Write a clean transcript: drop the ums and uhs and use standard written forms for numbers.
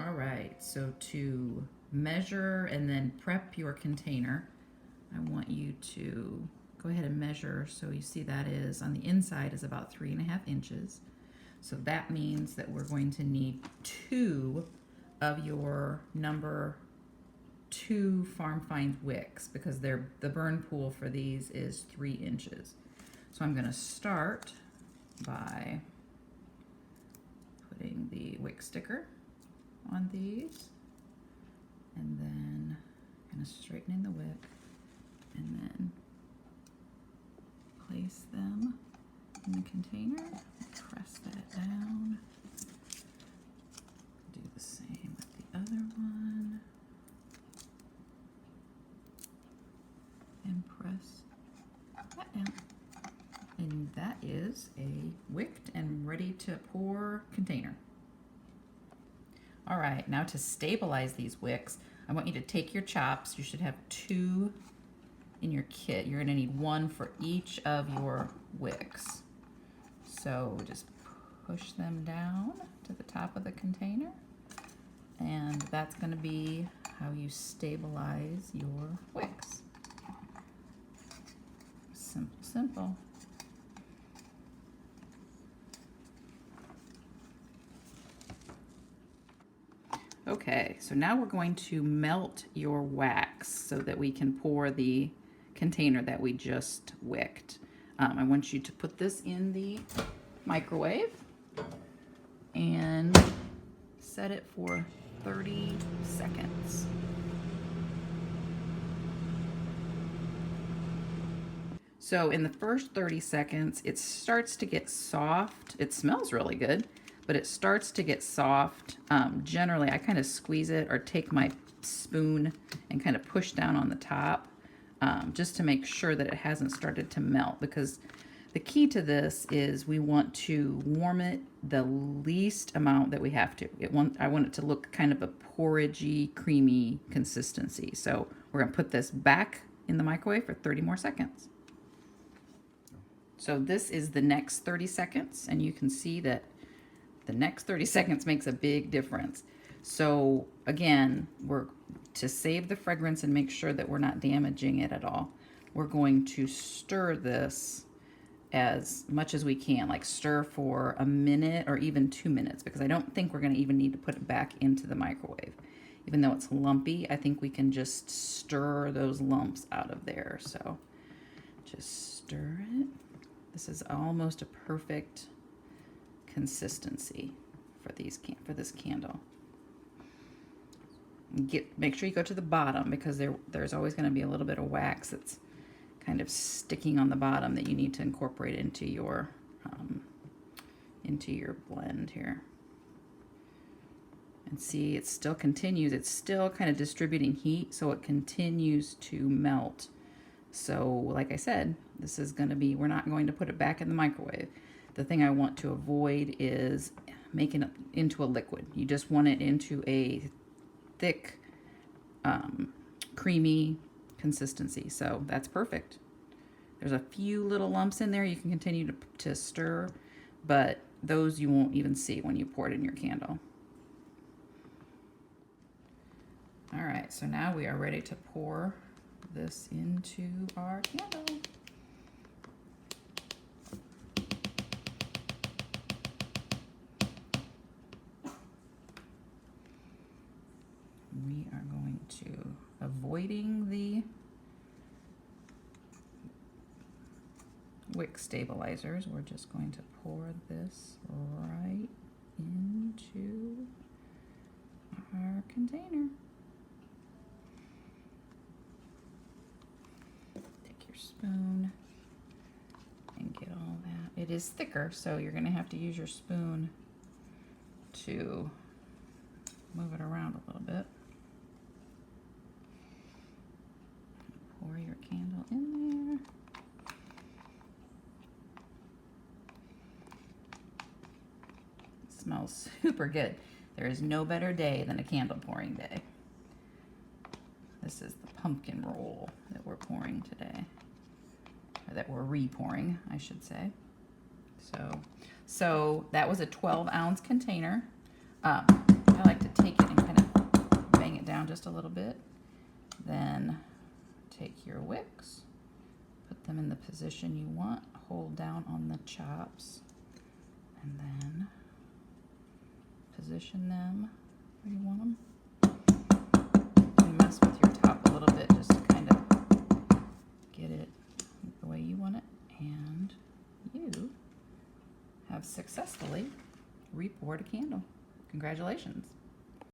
All right, so to measure and then prep your container, I want you to go ahead and measure. So you see that is on the inside is about 3.5 inches. So that means that we're going to need 2 of your number 2 Farm Find wicks because the burn pool for these is 3 inches. So I'm going to start by putting the wick sticker on these, and then kind of straightening the wick, and then place them in the container, press that down, do the same with the other one, and press that down. And that is a wicked and ready to pour container. All right, now to stabilize these wicks, I want you to take your chops. You should have 2 in your kit. You're gonna need 1 for each of your wicks. So just push them down to the top of the container, and that's gonna be how you stabilize your wicks. Simple, simple. Okay, so now we're going to melt your wax so that we can pour the container that we just wicked. I want you to put this in the microwave and set it for 30 seconds. So in the first 30 seconds, it starts to get soft. It smells really good, but it starts to get soft. Generally, I kind of squeeze it or take my spoon and kind of push down on the top just to make sure that it hasn't started to melt, because the key to this is we want to warm it the least amount that we have to. I want it to look kind of a porridgey, creamy consistency. So we're gonna put this back in the microwave for 30 more seconds. So this is the next 30 seconds, and you can see that the next 30 seconds makes a big difference. So again, to save the fragrance and make sure that we're not damaging it at all, we're going to stir this as much as we can, like stir for a minute or even 2 minutes, because I don't think we're going to even need to put it back into the microwave. Even though it's lumpy, I think we can just stir those lumps out of there. So just stir it. This is almost a perfect consistency for this candle. Make sure you go to the bottom, because there's always going to be a little bit of wax that's kind of sticking on the bottom that you need to incorporate into your blend here. And see, it still continues. It's still kind of distributing heat, so it continues to melt. So like I said, this is going to be, we're not going to put it back in the microwave. The thing I want to avoid is making it into a liquid. You just want it into a thick, creamy consistency. So that's perfect. There's a few little lumps in there you can continue to stir, but those you won't even see when you pour it in your candle. All right, so now we are ready to pour this into our candle. We are going to, avoiding the wick stabilizers, we're just going to pour this right into our container. Take your spoon and get all that. It is thicker, so you're going to have to use your spoon to move it around a little bit. Pour your candle in there. It smells super good. There is no better day than a candle pouring day. This is the pumpkin roll that we're pouring today, or that we're re-pouring, I should say. So that was a 12-ounce container. I like to take it and just a little bit. Then take your wicks, put them in the position you want, hold down on the chops, and then position them where you want them. You can mess with your top a little bit just to kind of get it the way you want it, and you have successfully re-poured a candle. Congratulations.